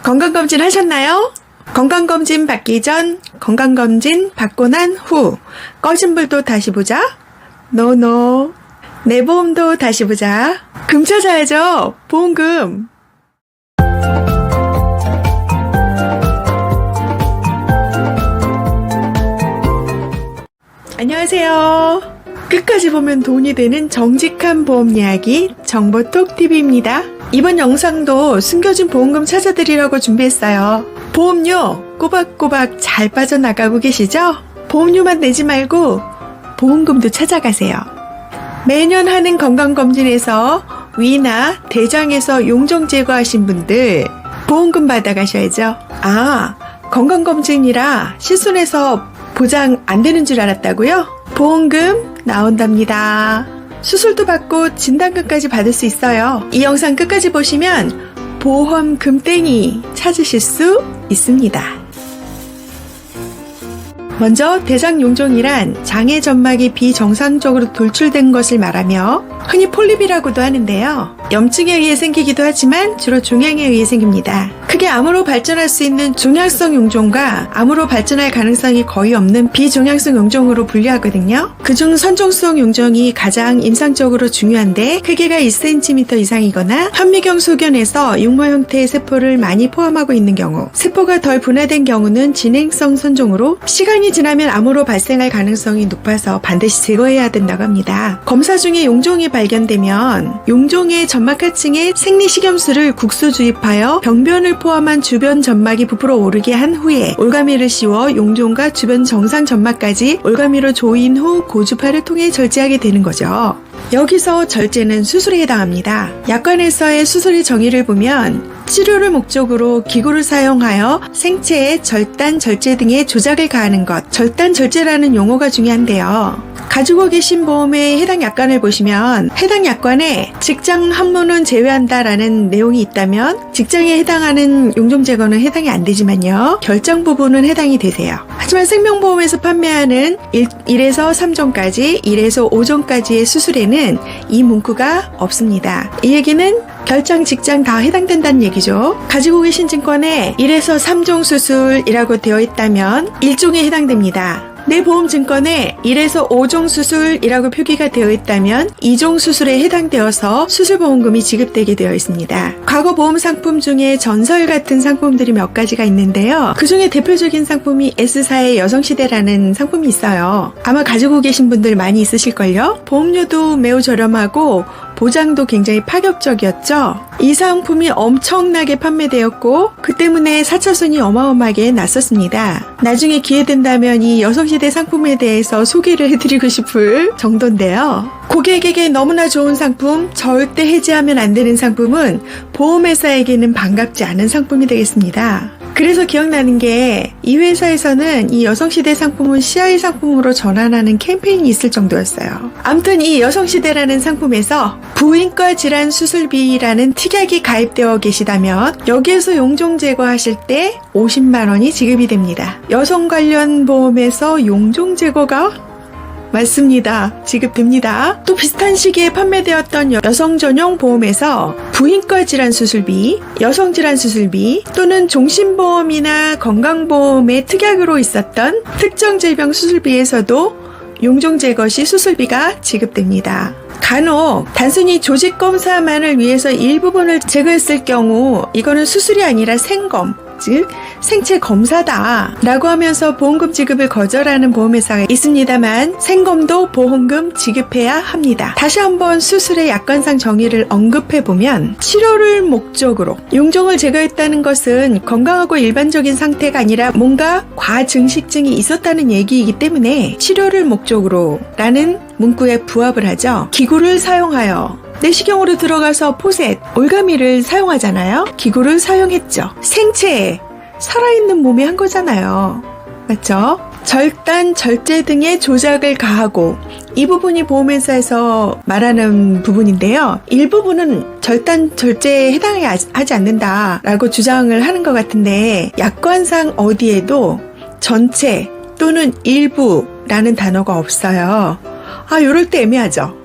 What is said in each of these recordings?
건강검진 하셨나요? 건강검진 받기 전, 건강검진 받고 난 후, 꺼진 불도 다시 보자? 노노. 내 보험도 다시 보자. 금 찾아야죠. 보험금. 안녕하세요. 끝까지 보면 돈이 되는 정직한 보험 이야기 정보톡TV입니다. 이번 영상도 숨겨진 보험금 찾아드리려고 준비했어요. 보험료 꼬박꼬박 잘 빠져나가고 계시죠? 보험료만 내지 말고 보험금도 찾아가세요. 매년 하는 건강검진에서 위나 대장에서 용종 제거하신 분들 보험금 받아가셔야죠. 건강검진이라 실손해서 보장 안 되는 줄 알았다고요? 보험금 나온답니다. 수술도 받고 진단금까지 받을 수 있어요. 이 영상 끝까지 보시면 보험금땡이 찾으실 수 있습니다. 먼저 대장 용종이란 장의 점막이 비정상적으로 돌출된 것을 말하며 흔히 폴립이라고도 하는데요. 염증에 의해 생기기도 하지만 주로 종양에 의해 생깁니다. 크게 암으로 발전할 수 있는 종양성 용종과 암으로 발전할 가능성이 거의 없는 비종양성 용종으로 분류하거든요. 그중 선종성 용종이 가장 임상적으로 중요한데 크기가 1cm 이상이거나 현미경 소견에서 육모 형태의 세포를 많이 포함하고 있는 경우, 세포가 덜 분화된 경우는 진행성 선종으로 시간이 지나면 암으로 발생할 가능성이 높아서 반드시 제거해야 된다고 합니다. 검사 중에 용종이 발견되면 용종의 점막하층에 생리식염수를 국소 주입하여 병변을 포함한 주변 점막이 부풀어 오르게 한 후에 올가미를 씌워 용종과 주변 정상 점막까지 올가미로 조인 후 고주파를 통해 절제하게 되는 거죠. 여기서 절제는 수술에 해당합니다. 약관에서의 수술의 정의를 보면 치료를 목적으로 기구를 사용하여 생체의 절단, 절제 등의 조작을 가하는 것, 절단, 절제라는 용어가 중요한데요. 가지고 계신 보험의 해당 약관을 보시면 해당 약관에 직장 항문은 제외한다라는 내용이 있다면 직장에 해당하는 용종 제거는 해당이 안 되지만요. 결장 부분은 해당이 되세요. 하지만 생명보험에서 판매하는 1에서 3종까지, 1에서 5종까지의 수술에는 이 문구가 없습니다. 이 얘기는 결장, 직장 다 해당된다는 얘기죠. 가지고 계신 증권에 1에서 3종 수술이라고 되어 있다면 1종에 해당됩니다. 내 보험 증권에 1에서 5종 수술이라고 표기가 되어 있다면 2종 수술에 해당되어서 수술보험금이 지급되게 되어 있습니다. 과거 보험 상품 중에 전설 같은 상품들이 몇 가지가 있는데요. 그 중에 대표적인 상품이 S사의 여성시대라는 상품이 있어요. 아마 가지고 계신 분들 많이 있으실걸요? 보험료도 매우 저렴하고 보장도 굉장히 파격적이었죠. 이 상품이 엄청나게 판매되었고 그 때문에 4차손이 어마어마하게 났었습니다. 나중에 기회 된다면 이 여성시대 상품에 대해서 소개를 해드리고 싶을 정도인데요. 고객에게 너무나 좋은 상품, 절대 해지하면 안 되는 상품은 보험회사에게는 반갑지 않은 상품이 되겠습니다. 그래서 기억나는 게 이 회사에서는 이 여성시대 상품은 CI 상품으로 전환하는 캠페인이 있을 정도였어요. 아무튼 이 여성시대라는 상품에서 부인과 질환 수술비라는 특약이 가입되어 계시다면 여기에서 용종 제거하실 때 50만 원이 지급이 됩니다. 여성 관련 보험에서 용종 제거가 맞습니다. 지급됩니다. 또 비슷한 시기에 판매되었던 여성 전용 보험에서 부인과 질환 수술비, 여성 질환 수술비 또는 종신보험이나 건강보험의 특약으로 있었던 특정 질병 수술비에서도 용종 제거 시 수술비가 지급됩니다. 간혹 단순히 조직 검사만을 위해서 일부분을 제거했을 경우 이거는 수술이 아니라 생검, 즉 생체 검사다 라고 하면서 보험금 지급을 거절하는 보험회사가 있습니다만 생검도 보험금 지급해야 합니다. 다시 한번 수술의 약관상 정의를 언급해보면 치료를 목적으로 용종을 제거했다는 것은 건강하고 일반적인 상태가 아니라 뭔가 과증식증이 있었다는 얘기이기 때문에 치료를 목적으로 라는 문구에 부합을 하죠. 기구를 사용하여 내시경으로 들어가서 포셋, 올가미를 사용하잖아요. 기구를 사용했죠. 생체에 살아있는 몸에 한 거잖아요. 맞죠? 절단, 절제 등의 조작을 가하고 이 부분이 보험회사에서 말하는 부분인데요. 일부분은 절단, 절제에 해당하지 않는다라고 주장을 하는 것 같은데 약관상 어디에도 전체 또는 일부라는 단어가 없어요. 이럴 때 애매하죠?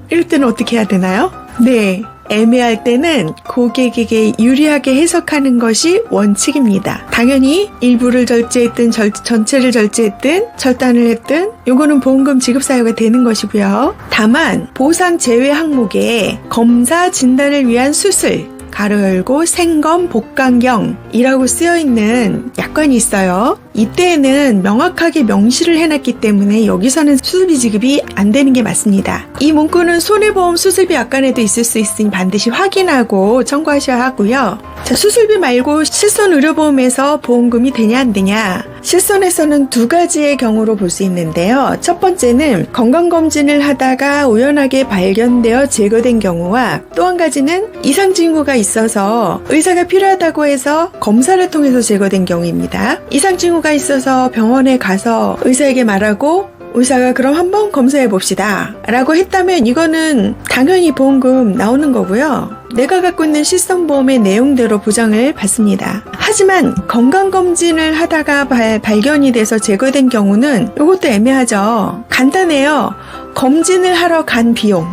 이럴 때는 어떻게 해야 되나요? 네, 애매할 때는 고객에게 유리하게 해석하는 것이 원칙입니다. 당연히 일부를 절제했든 전체를 절제했든 절단을 했든 요거는 보험금 지급 사유가 되는 것이고요. 다만 보상 제외 항목에 검사 진단을 위한 수술 가로 열고 생검 복강경이라고 쓰여있는 약관이 있어요. 이때에는 명확하게 명시를 해놨기 때문에 여기서는 수술비 지급이 안 되는 게 맞습니다. 이 문구는 손해보험 수술비 약관에도 있을 수 있으니 반드시 확인하고 청구하셔야 하고요. 자, 수술비 말고 실손의료보험에서 보험금이 되냐 안 되냐. 실손에서는 두 가지의 경우로 볼 수 있는데요. 첫 번째는 건강검진을 하다가 우연하게 발견되어 제거된 경우와 또 한 가지는 이상징후가 있어서 의사가 필요하다고 해서 검사를 통해서 제거된 경우입니다. 이상징후가 있어서 병원에 가서 의사에게 말하고 의사가 그럼 한번 검사해 봅시다 라고 했다면 이거는 당연히 보험금 나오는 거고요. 내가 갖고 있는 실손보험의 내용대로 보장을 받습니다. 하지만 건강검진을 하다가 발견이 돼서 제거된 경우는 이것도 애매하죠. 간단해요. 검진을 하러 간 비용,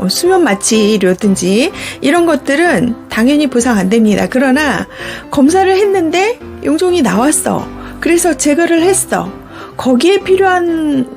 수면 마취료든지 이런 것들은 당연히 보상 안 됩니다. 그러나 검사를 했는데 용종이 나왔어. 그래서 제거를 했어. 거기에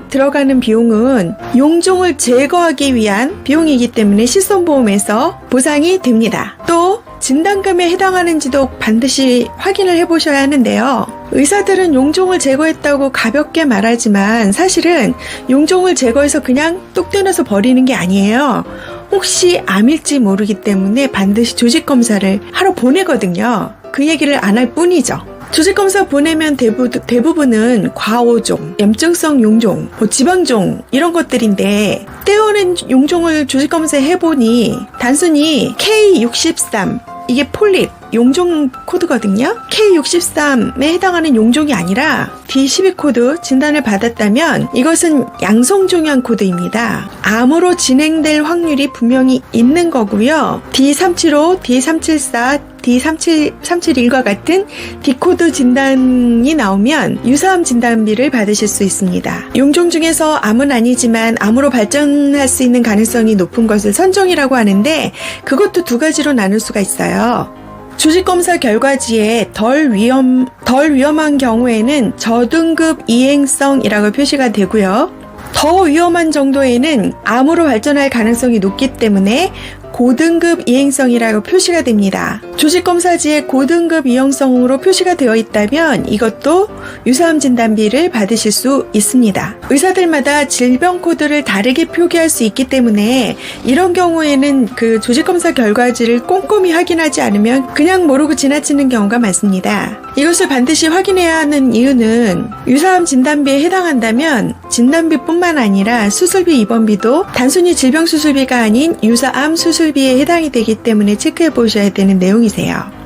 들어가는 비용은 용종을 제거하기 위한 비용이기 때문에 실손보험에서 보상이 됩니다. 또 진단금에 해당하는지도 반드시 확인을 해보셔야 하는데요. 의사들은 용종을 제거했다고 가볍게 말하지만 사실은 용종을 제거해서 그냥 뚝 떼내서 버리는 게 아니에요. 혹시 암일지 모르기 때문에 반드시 조직검사를 하러 보내거든요. 그 얘기를 안 할 뿐이죠. 조직검사 보내면 대부분은 과오종, 염증성 용종, 지방종 이런 것들인데 떼어낸 용종을 조직검사 해보니 단순히 K63 이게 폴립 용종 코드거든요. K63에 해당하는 용종이 아니라 D12 코드 진단을 받았다면 이것은 양성종양 코드입니다. 암으로 진행될 확률이 분명히 있는 거고요. D375, D374, D371과 같은 D코드 진단이 나오면 유사암 진단비를 받으실 수 있습니다. 용종 중에서 암은 아니지만 암으로 발전할 수 있는 가능성이 높은 것을 선종이라고 하는데 그것도 두 가지로 나눌 수가 있어요. 조직검사 결과지에 덜 위험한 경우에는 저등급 이행성이라고 표시가 되고요. 더 위험한 정도에는 암으로 발전할 가능성이 높기 때문에 고등급 이행성이라고 표시가 됩니다. 조직검사지에 고등급 이행성으로 표시가 되어 있다면 이것도 유사암 진단비를 받으실 수 있습니다. 의사들마다 질병 코드를 다르게 표기할 수 있기 때문에 이런 경우에는 그 조직검사 결과지를 꼼꼼히 확인하지 않으면 그냥 모르고 지나치는 경우가 많습니다. 이것을 반드시 확인해야 하는 이유는 유사암 진단비에 해당한다면 진단비뿐만 아니라 수술비 입원비도 단순히 질병 수술비가 아닌 유사암 수술비에 해당이 되기 때문에 체크해 보셔야 되는 내용이세요.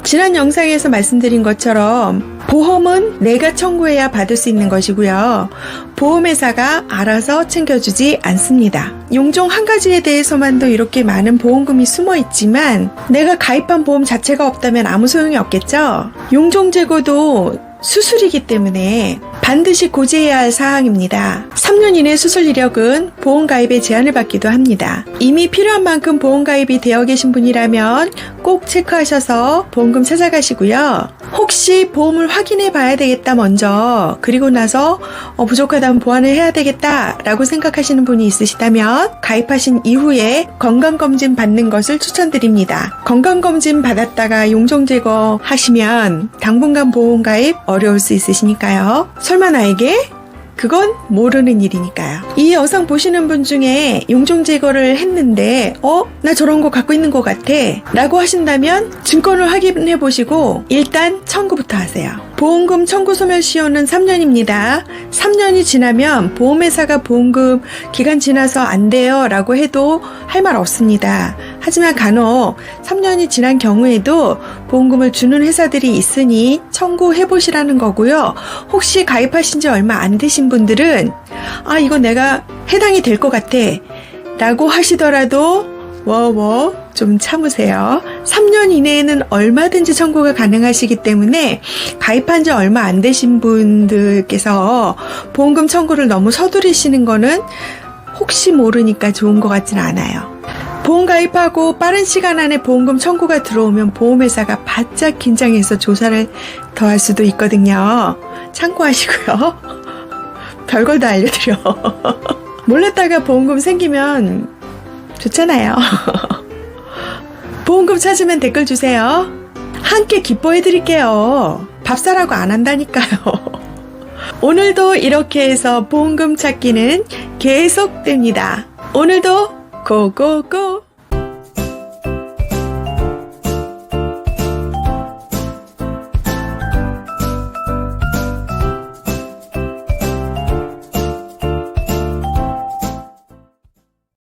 지난 영상에서 말씀드린 것처럼 보험은 내가 청구해야 받을 수 있는 것이고요. 보험회사가 알아서 챙겨주지 않습니다. 용종 한 가지에 대해서만도 이렇게 많은 보험금이 숨어 있지만 내가 가입한 보험 자체가 없다면 아무 소용이 없겠죠? 용종 제거도 수술이기 때문에 반드시 고지해야 할 사항입니다. 3년 이내 수술 이력은 보험 가입에 제한을 받기도 합니다. 이미 필요한 만큼 보험 가입이 되어 계신 분이라면 꼭 체크하셔서 보험금 찾아가시고요. 혹시 보험을 확인해 봐야 되겠다 먼저 그리고 나서 부족하다면 보완을 해야 되겠다 라고 생각하시는 분이 있으시다면 가입하신 이후에 건강검진 받는 것을 추천드립니다. 건강검진 받았다가 용종 제거 하시면 당분간 보험 가입 어려울 수 있으시니까요. 설마 나에게? 그건 모르는 일이니까요. 이 영상 보시는 분 중에 용종 제거를 했는데 나 저런 거 갖고 있는 것 같아 라고 하신다면 증권을 확인해 보시고 일단 청구부터 하세요. 보험금 청구 소멸시효는 3년입니다. 3년이 지나면 보험회사가 보험금 기간 지나서 안 돼요 라고 해도 할 말 없습니다. 하지만 간혹 3년이 지난 경우에도 보험금을 주는 회사들이 있으니 청구해 보시라는 거고요. 혹시 가입하신 지 얼마 안 되신 분들은 이거 내가 해당이 될 것 같아 라고 하시더라도 좀 참으세요. 3년 이내에는 얼마든지 청구가 가능하시기 때문에 가입한 지 얼마 안 되신 분들께서 보험금 청구를 너무 서두르시는 거는 혹시 모르니까 좋은 것 같지는 않아요. 보험 가입하고 빠른 시간 안에 보험금 청구가 들어오면 보험회사가 바짝 긴장해서 조사를 더 할 수도 있거든요. 참고하시고요. 별걸 다 알려드려. 몰랐다가 보험금 생기면 좋잖아요. 보험금 찾으면 댓글 주세요. 함께 기뻐해드릴게요. 밥사라고 안 한다니까요. 오늘도 이렇게 해서 보험금 찾기는 계속됩니다. 오늘도 고고고!